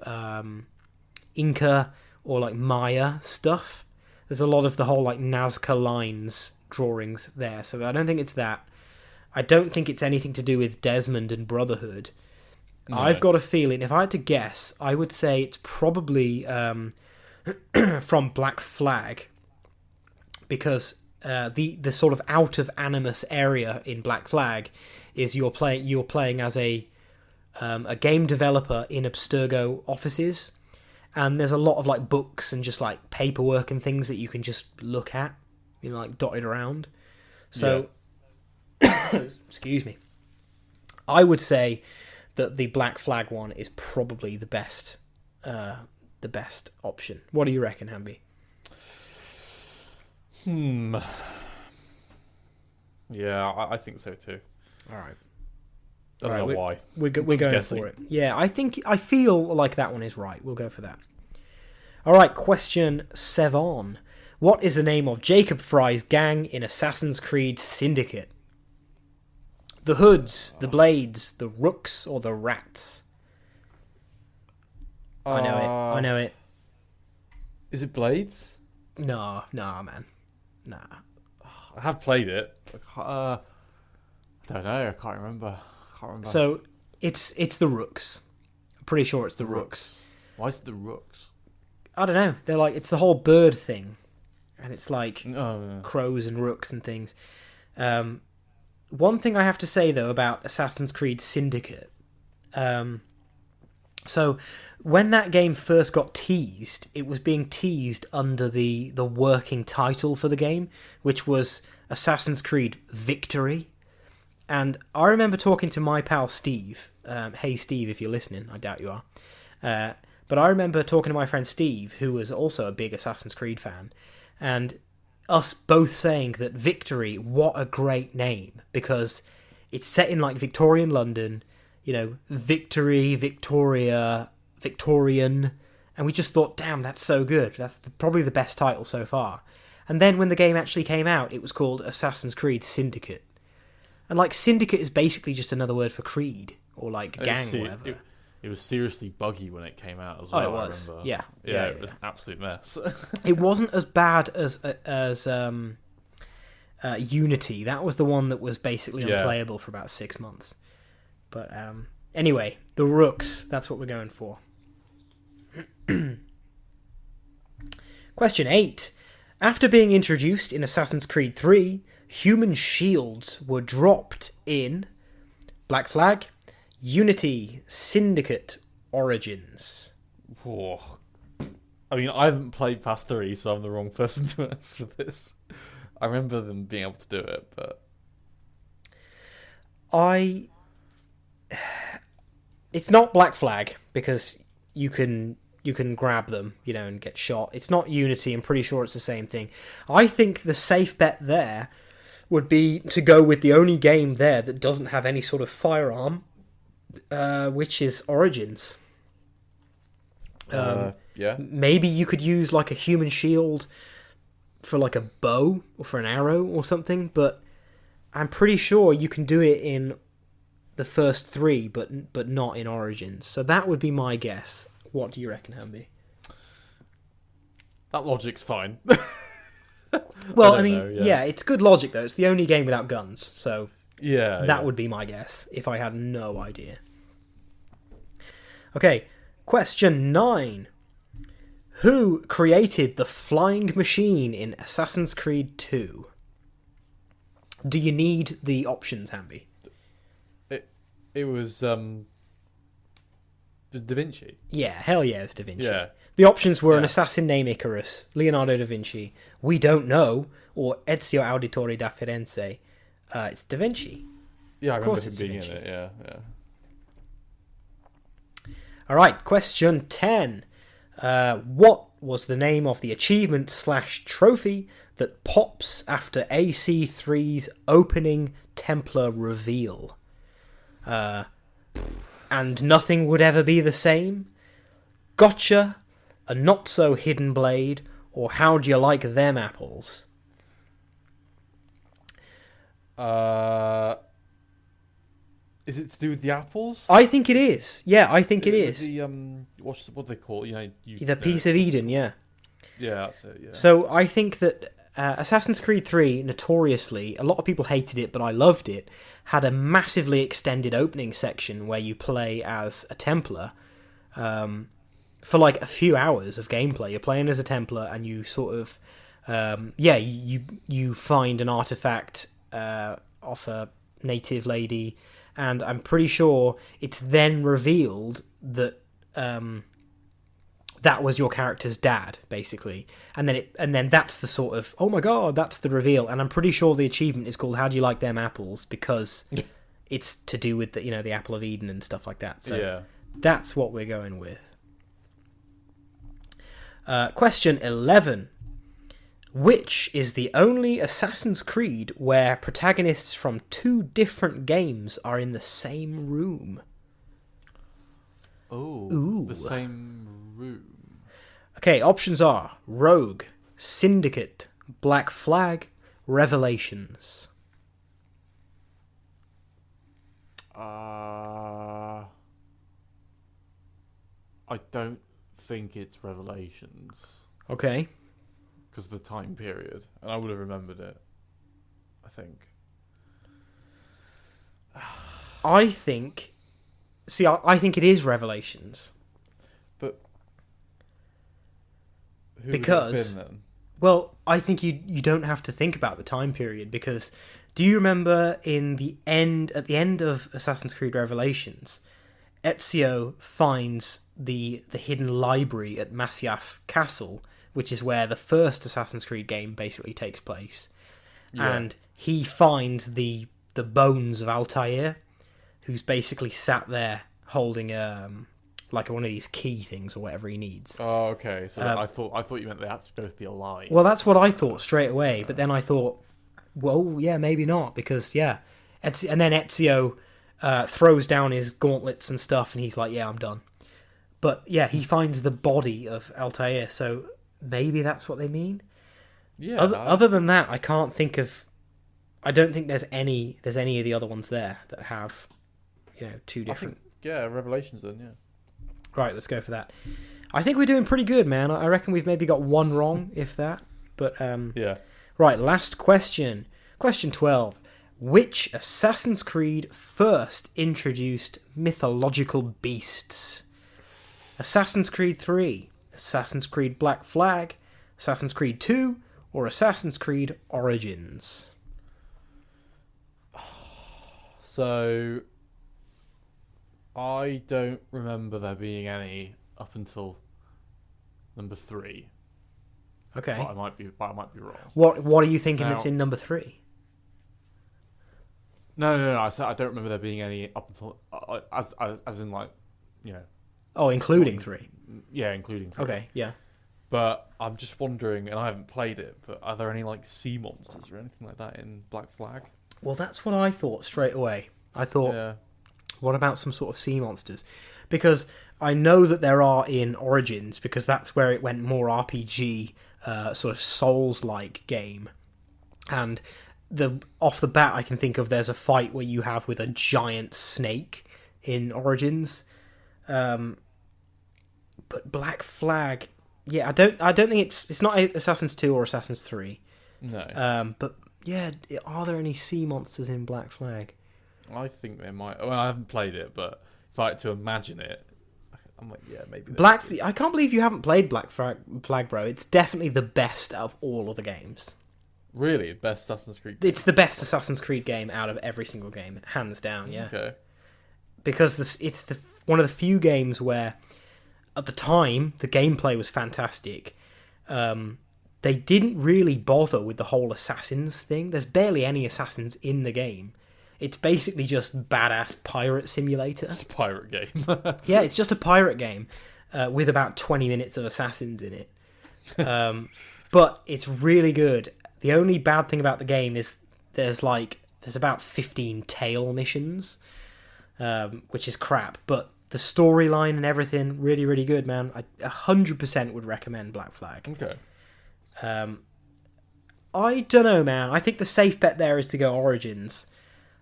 Inca or like Maya stuff. There's a lot of the whole like Nazca lines drawings there, so I don't think it's that. I don't think it's anything to do with Desmond and Brotherhood. No. I've got a feeling, if I had to guess, I would say it's probably from Black Flag, because the sort of out of Animus area in Black Flag is you're playing as a game developer in Abstergo offices, and there's a lot of like books and just like paperwork and things that you can just look at, you know, like dotted around. So, excuse me. I would say that the Black Flag one is probably the best option. What do you reckon, Hamby? Yeah, I think so too. All right. I don't know why. We're going guessing for it. Yeah, I feel like that one is right. We'll go for that. All right, question 7. What is the name of Jacob Fry's gang in Assassin's Creed Syndicate? The Hoods, the Blades, the Rooks, or the Rats? I know it. Is it Blades? No, man. Nah. I have played it. I don't know. I can't remember. So it's the Rooks. I'm pretty sure it's the Rooks. Why is it the Rooks? I don't know. They're like, it's the whole bird thing, and it's like crows and rooks and things. One thing I have to say though about Assassin's Creed Syndicate. So when that game first got teased, it was being teased under the working title for the game, which was Assassin's Creed Victory. And I remember talking to my pal Steve. Hey Steve, if you're listening, I doubt you are. But I remember talking to my friend Steve, who was also a big Assassin's Creed fan, and us both saying that Victory, what a great name, because it's set in like Victorian London, you know, Victory, Victoria, Victorian, and we just thought, damn, that's so good. That's probably the best title so far. And then when the game actually came out, it was called Assassin's Creed Syndicate. And like Syndicate is basically just another word for creed or like gang or whatever. it was seriously buggy when it came out as well. Oh, it was. I remember. Yeah, it was an absolute mess. It wasn't as bad as Unity. That was the one that was basically unplayable for about 6 months. But anyway, the Rooks. That's what we're going for. Question 8. After being introduced in Assassin's Creed 3, human shields were dropped in Black Flag, Unity, Syndicate, Origins. Whoa. I mean, I haven't played past 3, so I'm the wrong person to ask for this. I remember them being able to do it, but... It's not Black Flag, because you can grab them, and get shot. It's not Unity. I'm pretty sure it's the same thing. I think the safe bet there would be to go with the only game there that doesn't have any sort of firearm, which is Origins. Yeah. Maybe you could use like a human shield for like a bow or for an arrow or something, but I'm pretty sure you can do it in the first 3, but not in Origins. So that would be my guess. What do you reckon, Hamby? That logic's fine. Well, I mean, yeah, it's good logic though. It's the only game without guns, so that would be my guess if I had no idea. Okay, question 9. Who created the flying machine in Assassin's Creed 2? Do you need the options, Hamby? It was Da Vinci. Yeah, hell yeah, it's Da Vinci. Yeah. The options were an assassin named Icarus, Leonardo da Vinci, We Don't Know, or Ezio Auditore da Firenze. It's Da Vinci. Yeah, I remember him being in it, yeah. Alright, question 10. What was the name of the achievement/trophy that pops after AC3's opening Templar reveal? And nothing would ever be the same? Gotcha, a not-so-hidden blade, or how do you like them apples? Is it to do with the apples? I think it is. Yeah, I think it is. The what do they call it? The Piece of Eden, yeah. Yeah, that's it, yeah. So I think that Assassin's Creed 3, notoriously, a lot of people hated it, but I loved it, had a massively extended opening section where you play as a Templar for like a few hours of gameplay. You're playing as a Templar and you sort of, you find an artifact off a native lady, and I'm pretty sure it's then revealed that that was your character's dad, basically, and then that's the sort of, oh my god, that's the reveal. And I'm pretty sure the achievement is called "How do you like them apples?" because it's to do with the Apple of Eden and stuff like that. So that's what we're going with. Question 11. Which is the only Assassin's Creed where protagonists from 2 different games are in the same room? Ooh. The same room. Okay, options are Rogue, Syndicate, Black Flag, Revelations. I don't think it's Revelations. Okay. Because of the time period. And I would have remembered it, I think. I think it is Revelations. But who because would it have been then? Well, I think you don't have to think about the time period, because do you remember at the end of Assassin's Creed Revelations, Ezio finds the hidden library at Masyaf Castle, which is where the first Assassin's Creed game basically takes place. Yeah. And he finds the bones of Altair, who's basically sat there holding like one of these key things or whatever he needs. Oh, okay. So I thought you meant they had to both be alive. Well, that's what I thought straight away, but then I thought, well, yeah, maybe not, because and then Ezio throws down his gauntlets and stuff, and he's like, yeah, I'm done. But yeah, he finds the body of Altair, so maybe that's what they mean. Yeah. Other than that, I can't think of. I don't think there's any of the other ones there that have, 2 different. Revelations then, yeah. Right, let's go for that. I think we're doing pretty good, man. I reckon we've maybe got one wrong, if that. But yeah. Right, last question. Question 12. Which Assassin's Creed first introduced mythological beasts? Assassin's Creed 3, Assassin's Creed Black Flag, Assassin's Creed 2, or Assassin's Creed Origins? So, I don't remember there being any up until number 3. Okay. But I might be wrong. What are you thinking Now, that's in number 3? No. I don't remember there being any up until as in like, you know. Oh, including 3. Yeah, including 3. Okay, yeah. But I'm just wondering, and I haven't played it, but are there any like sea monsters or anything like that in Black Flag? Well, that's what I thought straight away. I thought, Yeah. what about some sort of sea monsters? Because I know that there are in Origins, because that's where it went more RPG, sort of Souls-like game. And off the bat, I can think of there's a fight where you have with a giant snake in Origins. But Black Flag, yeah, I don't think it's not Assassin's 2 or Assassin's 3. No. But yeah, are there any sea monsters in Black Flag? I think there might. Well, I haven't played it, but if I had to imagine it, I'm like, yeah, maybe. I can't believe you haven't played Black Flag, bro. It's definitely the best out of all of the games. Really? Best Assassin's Creed? It's the best Assassin's Creed game out of every single game, hands down, yeah. Okay. Because it's one of the few games where, at the time, the gameplay was fantastic. They didn't really bother with the whole assassins thing. There's barely any assassins in the game. It's basically just badass pirate simulator. It's a pirate game. Yeah, it's just a pirate game with about 20 minutes of assassins in it. But it's really good. The only bad thing about the game is there's about 15 tail missions, which is crap. But the storyline and everything, really, really good, man. I 100% would recommend Black Flag. Okay. I don't know, man. I think the safe bet there is to go Origins.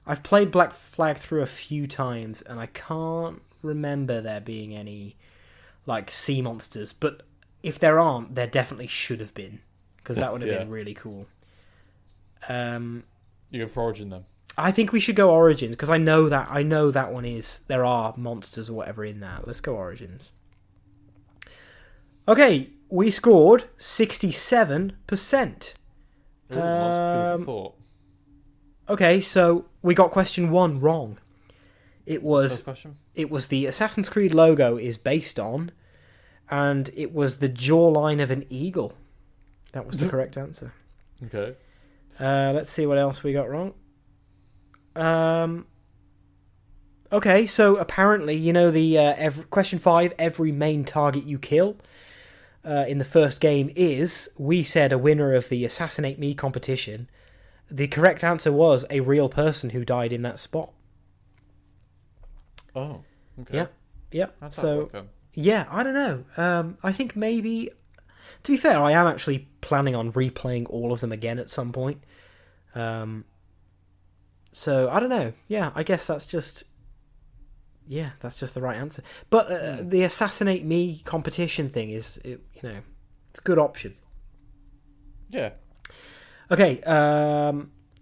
I've played Black Flag through a few times, and I can't remember there being any, like, sea monsters. But if there aren't, there definitely should have been, because that would have been really cool. You go for Origin, then? I think we should go Origins, because I know that one is... There are monsters or whatever in that. Let's go Origins. Okay, we scored 67%. Ooh, not as good as I thought. Okay, so we got question 1 wrong. It was the Assassin's Creed logo is based on, and it was the jawline of an eagle. That was the correct answer. Okay. Let's see what else we got wrong. Okay, so apparently, you know the question 5, every main target you kill in the first game is, we said, a winner of the Assassinate Me competition. The correct answer was a real person who died in that spot. Oh, okay. Yeah. How'd that So, work, then? yeah, I don't know. I think maybe... To be fair, I am actually planning on replaying all of them again at some point. So, I don't know. Yeah, I guess that's just... Yeah, that's just the right answer. But the Assassinate Me competition thing is, it's a good option. Yeah. Okay,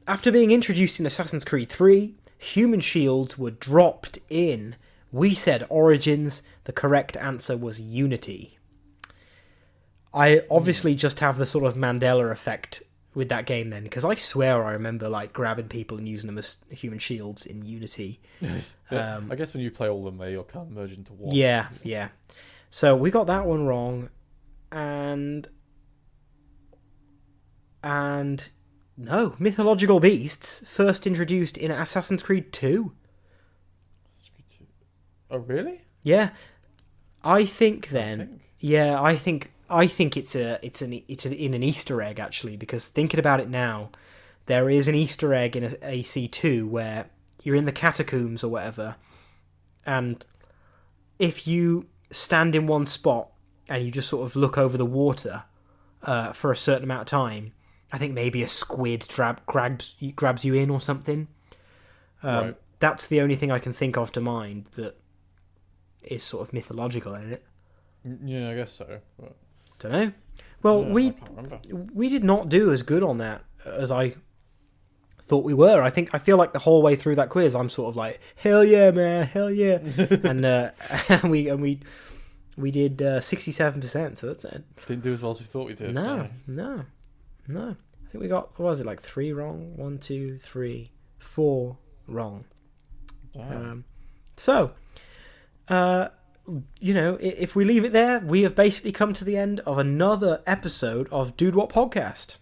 after being introduced in Assassin's Creed 3, human shields were dropped in. We said Origins. The correct answer was Unity. I obviously just have the sort of Mandela effect with that game then, because I swear I remember like grabbing people and using them as human shields in Unity. I guess when you play all of them, they all kind of merge into one. Yeah. So we got that one wrong, and no, mythological beasts first introduced in Assassin's Creed 2. Oh, really? Yeah, I think then. Yeah, I think it's in an Easter egg actually, because thinking about it now, there is an Easter egg in AC2 where you're in the catacombs or whatever, and if you stand in one spot and you just sort of look over the water for a certain amount of time, I think maybe a squid grabs you in or something. Right. That's the only thing I can think of to mind that is sort of mythological in it. Yeah, I guess so. But... Don't know. Well, yeah, I can't remember. we did not do as good on that as I thought we were. I feel like the whole way through that quiz, I'm sort of like, hell yeah, man, hell yeah, and we did 67%. So that's it. Didn't do as well as we thought we did. No. I think we got, what was it, like 3 wrong? 1, 2, 3, 4 wrong. So, if we leave it there, we have basically come to the end of another episode of Dude What Podcast.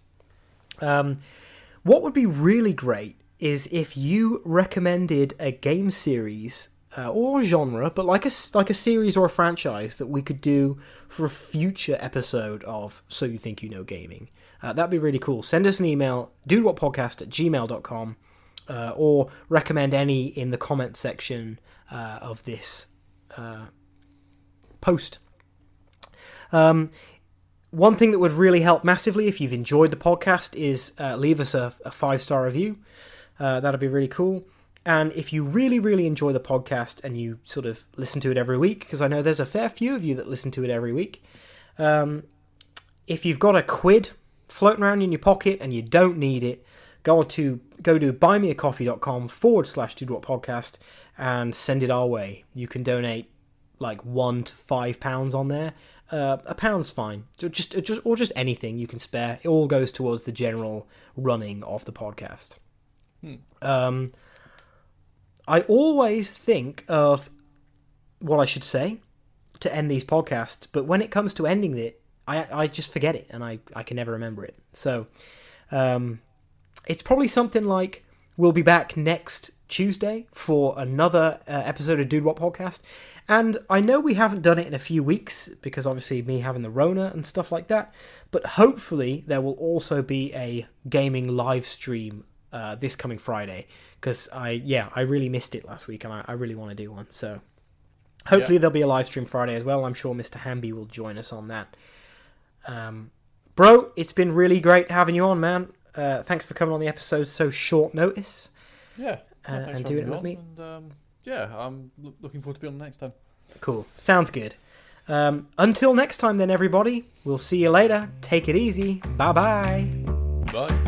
What would be really great is if you recommended a game series or genre, but like a series or a franchise that we could do for a future episode of So You Think You Know Gaming. That'd be really cool. Send us an email, dudewutpodcast@gmail.com, or recommend any in the comment section of this post. One thing that would really help massively if you've enjoyed the podcast is leave us a 5-star review. That'd be really cool. And if you really, really enjoy the podcast and you sort of listen to it every week, because I know there's a fair few of you that listen to it every week, if you've got a quid floating around in your pocket and you don't need it, go to buymeacoffee.com/dudewutpodcast and send it our way. You can donate like £1 to £5 on there. A pound's fine. Just anything you can spare. It all goes towards the general running of the podcast. I always think of what I should say to end these podcasts, but when it comes to ending it, I just forget it, and I can never remember it. So it's probably something like, we'll be back next Tuesday for another episode of Dude What Podcast. And I know we haven't done it in a few weeks, because obviously me having the Rona and stuff like that, but hopefully there will also be a gaming live stream this coming Friday, because I really missed it last week, and I really want to do one. So hopefully there'll be a live stream Friday as well. I'm sure Mr. Hamby will join us on that. Bro, it's been really great having you on, man. Thanks for coming on the episode so short notice. Yeah, and doing it with me. And, I'm looking forward to being on next time. Cool. Sounds good. Until next time then, everybody. We'll see you later. Take it easy. Bye-bye. Bye.